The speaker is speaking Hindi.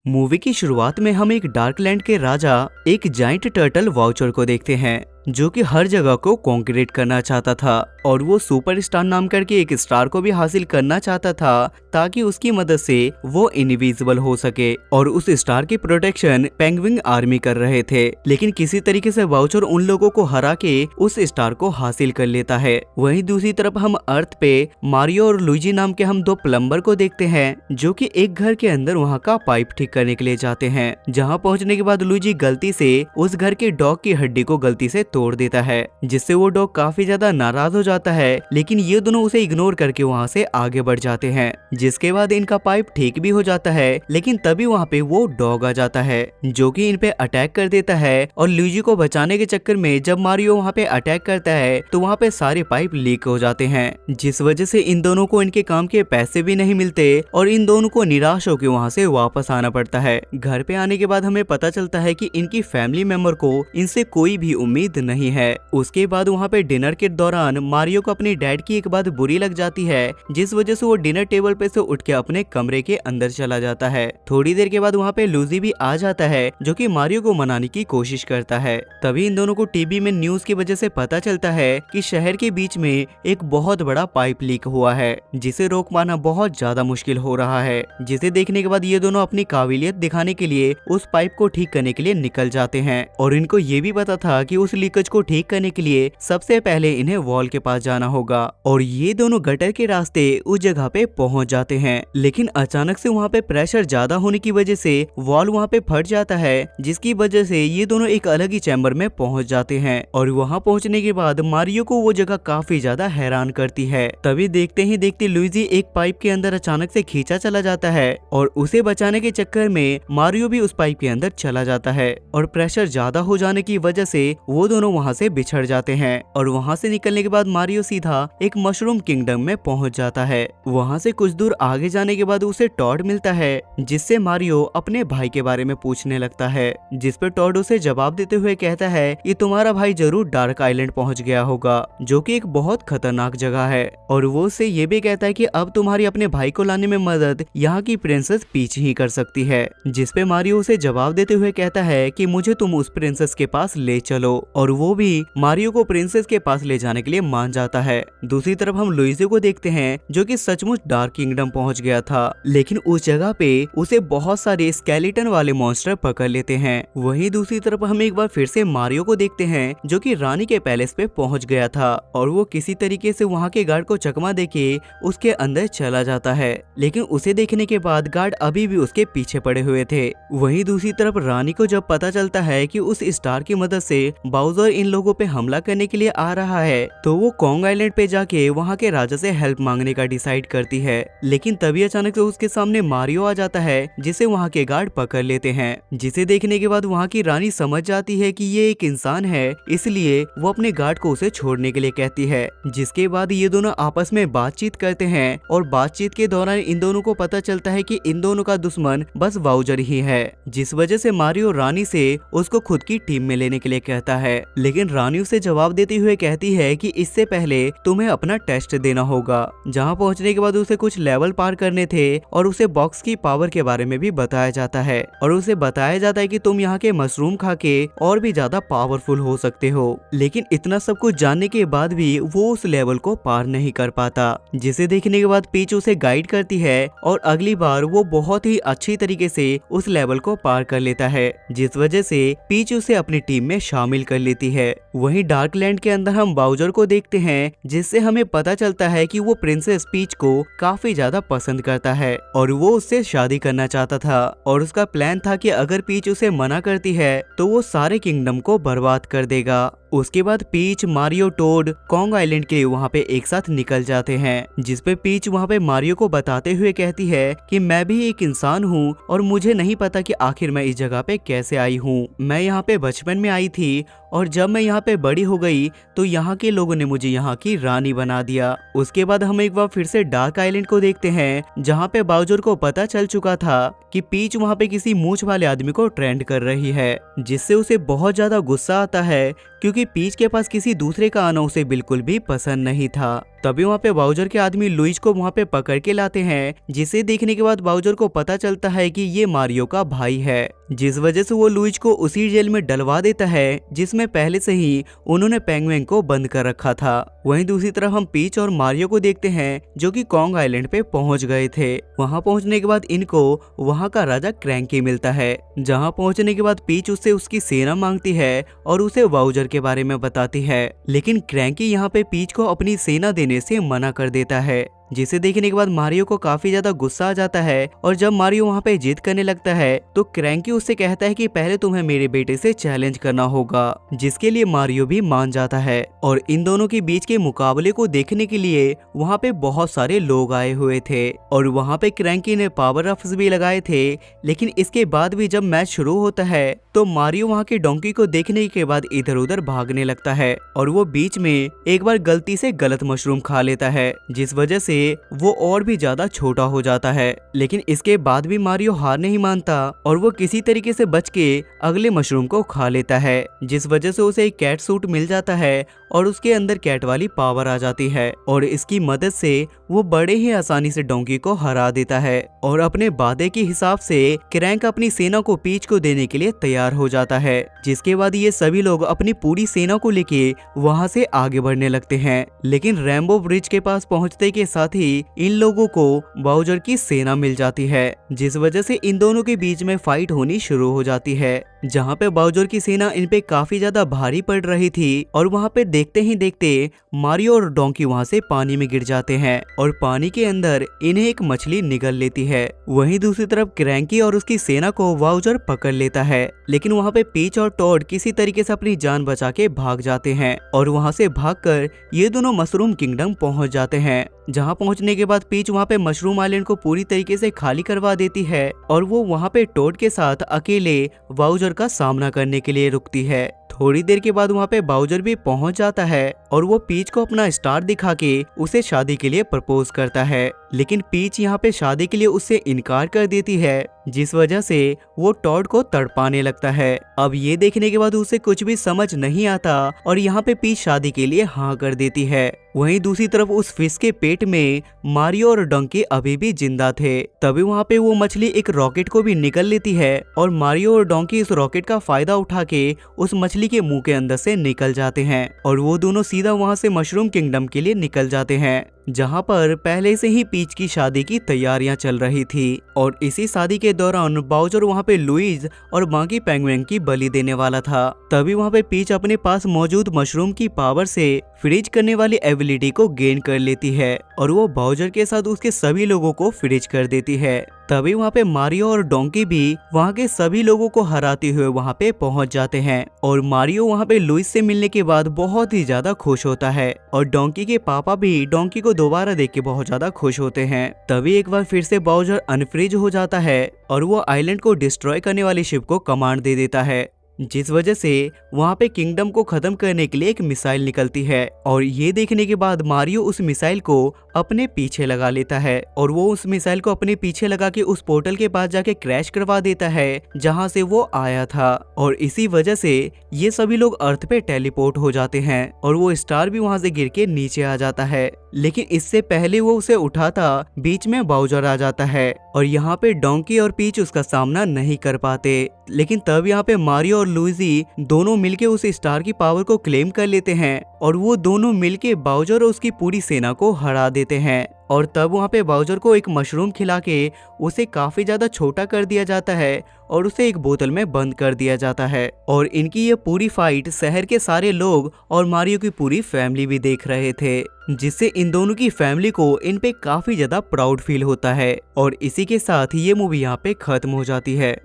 मूवी की शुरुआत में हम एक डार्कलैंड के राजा एक जाइंट टर्टल वाउचर को देखते हैं जो कि हर जगह को कॉन्क्रीट करना चाहता था और वो सुपरस्टार नाम करके एक स्टार को भी हासिल करना चाहता था ताकि उसकी मदद से वो इनविजिबल हो सके और उस स्टार की प्रोटेक्शन पेंगुइन आर्मी कर रहे थे। लेकिन किसी तरीके से वाउचर उन लोगों को हरा के उस स्टार को हासिल कर लेता है। वहीं दूसरी तरफ हम अर्थ पे मारियो और लुइजी नाम के हम दो प्लम्बर को देखते हैं जो कि एक घर के अंदर वहाँ का पाइप ठीक करने के लिए जाते हैं। जहाँ पहुँचने के बाद लुइजी गलती से उस घर के डॉग की हड्डी को गलती से तोड़ देता है जिससे वो डॉग काफी ज्यादा नाराज हो जाता है। लेकिन ये दोनों उसे इग्नोर करके वहाँ से आगे बढ़ जाते हैं जिसके बाद इनका पाइप ठीक भी हो जाता है। लेकिन तभी वहाँ पे वो डॉग आ जाता है जो कि इन पे अटैक कर देता है और लुइजी को बचाने के चक्कर में जब मारियो वहाँ पे अटैक करता है तो वहाँ पे सारे पाइप लीक हो जाते हैं जिस वजह से इन दोनों को इनके काम के पैसे भी नहीं मिलते और इन दोनों को निराश होकर वहाँ से वापस आना पड़ता है। घर पे आने के बाद हमें पता चलता है कि इनकी फैमिली मेंबर को इनसे कोई भी उम्मीद नहीं है। उसके बाद वहाँ पे डिनर के दौरान मारियो को अपनी डैड की एक बात बुरी लग जाती है जिस वजह से वो डिनर टेबल पे से उठ के अपने कमरे के अंदर चला जाता है। थोड़ी देर के बाद वहाँ पे लूजी भी आ जाता है जो कि मारियो को मनाने की कोशिश करता है। तभी इन दोनों को टीवी में न्यूज की वजह से पता चलता है कि शहर के बीच में एक बहुत बड़ा पाइप लीक हुआ है जिसे रोक पाना बहुत ज्यादा मुश्किल हो रहा है। जिसे देखने के बाद ये दोनों अपनी काबिलियत दिखाने के लिए उस पाइप को ठीक करने के लिए निकल जाते हैं और इनको ये भी पता था कि उस लीकेज को ठीक करने के लिए सबसे पहले इन्हें वॉल के पास जाना होगा और ये दोनों गटर के रास्ते उस जगह पे पहुंच जाते हैं। लेकिन अचानक से वहाँ पे प्रेशर ज्यादा होने की वजह से वॉल वहाँ पे फट जाता है जिसकी वजह से ये दोनों एक अलग ही चैम्बर में पहुंच जाते हैं और वहाँ पहुँचने के बाद मारियो को वो जगह काफी ज्यादा हैरान करती है। तभी देखते ही देखते लुइजी एक पाइप के अंदर अचानक से खींचा चला जाता है और उसे बचाने के चक्कर में मारियो भी उस पाइप के अंदर चला जाता है और प्रेशर ज्यादा हो जाने की वजह से वो दोनों वहाँ से बिछड़ जाते हैं और वहाँ से निकलने के बाद मारियो सीधा एक मशरूम किंगडम में पहुँच जाता है। वहाँ से कुछ दूर आगे जाने के बाद उसे टॉड मिलता है जिससे मारियो अपने भाई के बारे में पूछने लगता है जिस पर टॉड उसे जवाब देते हुए कहता है कि तुम्हारा भाई जरूर डार्क आइलैंड पहुँच गया होगा जो कि एक बहुत खतरनाक जगह है और वो उससे ये भी कहता है कि अब तुम्हारी अपने भाई को लाने में मदद यहाँ की प्रिंसेस पीच ही कर सकती है। जिस पे मारियो उसे जवाब देते हुए कहता है कि मुझे तुम उस प्रिंसेस के पास ले चलो और वो भी मारियो को प्रिंसेस के पास ले जाने के लिए मान जाता है। दूसरी तरफ हम लुइजी को देखते हैं जो कि सचमुच डार्क किंगडम पहुंच गया था लेकिन उस जगह पे उसे बहुत सारे स्केलेटन वाले मॉन्स्टर पकड़ लेते हैं। वहीं दूसरी तरफ हम एक बार फिर से मारियो को देखते हैं जो कि रानी के पैलेस पे पहुंच गया था और वो किसी तरीके से वहाँ के गार्ड को चकमा देके उसके अंदर चला जाता है। लेकिन उसे देखने के बाद गार्ड अभी भी उसके पीछे पड़े हुए थे। वहीं दूसरी तरफ रानी को जब पता चलता है कि उस स्टार की मदद से बाउजर इन लोगों पे हमला करने के लिए आ रहा है तो वो कॉन्ग आइलैंड पे जाके वहाँ के राजा से हेल्प मांगने का डिसाइड करती है। लेकिन तभी अचानक से उसके सामने मारियो आ जाता है जिसे वहाँ के गार्ड पकड़ लेते हैं। जिसे देखने के बाद वहाँ की रानी समझ जाती है कि ये एक इंसान है इसलिए वो अपने गार्ड को उसे छोड़ने के लिए कहती है। जिसके बाद ये दोनों आपस में बातचीत करते हैं और बातचीत के दौरान इन दोनों को पता चलता है कि इन दोनों का दुश्मन बस वाउचर ही है जिस वजह से मारियो रानी से उसको खुद की टीम में लेने के लिए कहता है। लेकिन रानी उसे जवाब देते हुए कहती है कि इससे पहले तुम्हें अपना टेस्ट देना होगा। जहां पहुंचने के बाद उसे कुछ लेवल पार करने थे और उसे बॉक्स की पावर के बारे में भी बताया जाता है और उसे बताया जाता है कि तुम यहाँ के मशरूम खा के और भी ज्यादा पावरफुल हो सकते हो। लेकिन इतना सब कुछ जानने के बाद भी वो उस लेवल को पार नहीं कर पाता जिसे देखने के बाद पीच उसे गाइड करती है और अगली बार वो बहुत ही अच्छी तरीके से उस लेवल को पार कर लेता है जिस वजह से पीच उसे अपनी टीम में शामिल कर लेती है। वहीं डार्कलैंड के अंदर हम बाउजर को देखते हैं जिससे हमें पता चलता है कि वो प्रिंसेस पीच को काफी ज्यादा पसंद करता है और वो उससे शादी करना चाहता था और उसका प्लान था कि अगर पीच उसे मना करती है तो वो सारे किंगडम को बर्बाद कर देगा। उसके बाद Peach Mario Toad Kong Island के लिए वहाँ पे एक साथ निकल जाते हैं जिस पे पीच वहाँ पे मारियो को बताते हुए कहती है कि मैं भी एक इंसान हूँ और मुझे नहीं पता कि आखिर मैं इस जगह पे कैसे आई हूँ। मैं यहाँ पे बचपन में आई थी और जब मैं यहाँ पे बड़ी हो गई तो यहाँ के लोगों ने मुझे यहाँ की रानी बना दिया। उसके बाद हम एक बार फिर से डार्क आइलैंड को देखते हैं जहाँ पे बाउजर को पता चल चुका था कि पीच वहाँ पे किसी मूंछ वाले आदमी को ट्रेंड कर रही है जिससे उसे बहुत ज्यादा गुस्सा आता है क्योंकि पीच के पास किसी दूसरे का आना उसे बिल्कुल भी पसंद नहीं था। तभी वहाँ पे बाउजर के आदमी लुइज को वहाँ पे पकड़ के लाते हैं, जिसे देखने के बाद बाउजर को पता चलता है कि ये मारियो का भाई है, जिस वजह से वो लुइज को उसी जेल में डलवा देता है जिसमें पहले से ही उन्होंने पेंगुइन को बंद कर रखा था। वहीं दूसरी तरफ हम पीच और मारियो को देखते हैं जो कि कॉन्ग आइलैंड पे पहुंच गए थे। वहां पहुंचने के बाद इनको वहां का राजा क्रैंकी मिलता है, जहां पहुंचने के बाद पीच उससे उसकी सेना मांगती है और उसे बाउजर के बारे में बताती है, लेकिन क्रैंकी यहाँ पे पीच को अपनी सेना देने से मना कर देता है, जिसे देखने के बाद मारियो को काफी ज्यादा गुस्सा आ जाता है। और जब मारियो वहाँ पे जिद करने लगता है तो क्रैंकी उससे कहता है कि पहले तुम्हें मेरे बेटे से चैलेंज करना होगा, जिसके लिए मारियो भी मान जाता है। और इन दोनों के बीच के मुकाबले को देखने के लिए वहाँ पे बहुत सारे लोग आए हुए थे और वहाँ पे क्रैंकी ने पावर रफ्स भी लगाए थे। लेकिन इसके बाद भी जब मैच शुरू होता है तो मारियो वहाँ के डोंकी को देखने के बाद इधर उधर भागने लगता है और वो बीच में एक बार गलती से गलत मशरूम खा लेता है, जिस वजह से वो और भी ज्यादा छोटा हो जाता है। लेकिन इसके बाद भी मारियो हार नहीं मानता और वो किसी तरीके से बच के अगले मशरूम को खा लेता है, जिस वजह से उसे एक कैट सूट मिल जाता है और उसके अंदर कैट वाली पावर आ जाती है और इसकी मदद से वो बड़े ही आसानी से डोंकी को हरा देता है। और अपने वादे के हिसाब से क्रैंक अपनी सेना को पीच को देने के लिए तैयार हो जाता है, जिसके बाद ये सभी लोग अपनी पूरी सेना को लेके वहां से आगे बढ़ने लगते हैं। लेकिन रेनबो ब्रिज के पास पहुंचते के साथ ही इन लोगों को बाउजर की सेना मिल जाती है, जिस वजह से इन दोनों के बीच में फाइट होनी शुरू हो जाती है, जहाँ पे बाउजर की सेना इन पे काफी ज्यादा भारी पड़ रही थी। और वहाँ पे देखते ही देखते मारियो और डोंकी वहाँ से पानी में गिर जाते हैं और पानी के अंदर इन्हें एक मछली निगल लेती है। वहीं दूसरी तरफ क्रैंकी और उसकी सेना को बाउजर पकड़ लेता है, लेकिन वहाँ पे पीच और टॉड किसी तरीके से अपनी जान बचा के भाग जाते हैं और वहाँ से भागकर ये दोनों मशरूम किंगडम पहुँच जाते हैं, जहाँ पहुँचने के बाद पीच वहाँ पे मशरूम आइलैंड को पूरी तरीके से खाली करवा देती है और वो वहाँ पे टॉड के साथ अकेले बाउजर का सामना करने के लिए रुकती है। थोड़ी देर के बाद वहाँ पे बाउजर भी पहुँच जाता है और वो पीच को अपना स्टार दिखा के उसे शादी के लिए प्रपोज करता है, लेकिन पीच यहाँ पे शादी के लिए उससे इनकार कर देती है, जिस वजह से वो टॉड को तड़पाने लगता है। अब ये देखने के बाद उसे कुछ भी समझ नहीं आता और यहाँ पे पीच शादी के लिए हाँ कर देती है। वहीं दूसरी तरफ उस फिश के पेट में मारियो और डोंकी अभी भी जिंदा थे। तभी वहाँ पे वो मछली एक रॉकेट को भी निकल लेती है और मारियो और डोंकी इस रॉकेट का फायदा उठा के उस मछली के मुंह के अंदर से निकल जाते हैं और वो दोनों सीधा वहाँ से मशरूम किंगडम के लिए निकल जाते हैं, जहाँ पर पहले से ही पीच की शादी की तैयारियां चल रही थी। और इसी शादी के दौरान बाउजर वहाँ पे लुइज और बाकी पेंगुइन की बलि देने वाला था। तभी वहाँ पे पीच अपने पास मौजूद मशरूम की पावर से फ्रीज करने वाली एबिलिटी को गेन कर लेती है और वो बाउजर के साथ उसके सभी लोगों को फ्रीज कर देती है। तभी वहाँ पे मारियो और डोंकी भी वहाँ के सभी लोगों को हराते हुए वहाँ पे पहुँच जाते हैं और मारियो वहाँ पे लुइस से मिलने के बाद बहुत ही ज्यादा खुश होता है और डोंकी के पापा भी डोंकी को दोबारा देख के बहुत ज्यादा खुश होते हैं। तभी एक बार फिर से बाउजर अनफ्रीज हो जाता है और वो आइलैंड को डिस्ट्रॉय करने वाली शिप को कमांड दे देता है, जिस वजह से वहाँ पे किंगडम को खत्म करने के लिए एक मिसाइल निकलती है। और ये देखने के बाद मारियो उस मिसाइल को अपने पीछे लगा लेता है और वो उस मिसाइल को अपने पीछे लगा के उस पोर्टल के पास जाके क्रैश करवा देता है जहाँ से वो आया था और इसी वजह से ये सभी लोग अर्थ पे टेलीपोर्ट हो जाते हैं और वो स्टार भी वहाँ से गिर के नीचे आ जाता है। लेकिन इससे पहले वो उसे उठाता बीच में बाउजर आ जाता है और यहाँ पे डोंकी और पीच उसका सामना नहीं कर पाते। लेकिन तब यहाँ पे मारियो और लुइजी दोनों मिलके उस स्टार की पावर को क्लेम कर लेते हैं और वो दोनों मिलके बाउजर और उसकी पूरी सेना को हरा देते हैं। और तब वहाँ पे बाउजर को एक मशरूम खिला के उसे काफी ज्यादा छोटा कर दिया जाता है और उसे एक बोतल में बंद कर दिया जाता है। और इनकी ये पूरी फाइट शहर के सारे लोग और मारियो की पूरी फैमिली भी देख रहे थे, जिससे इन दोनों की फैमिली को इन पे काफी ज्यादा प्राउड फील होता है। और इसी के साथ ये मूवी यहाँ पे खत्म हो जाती है।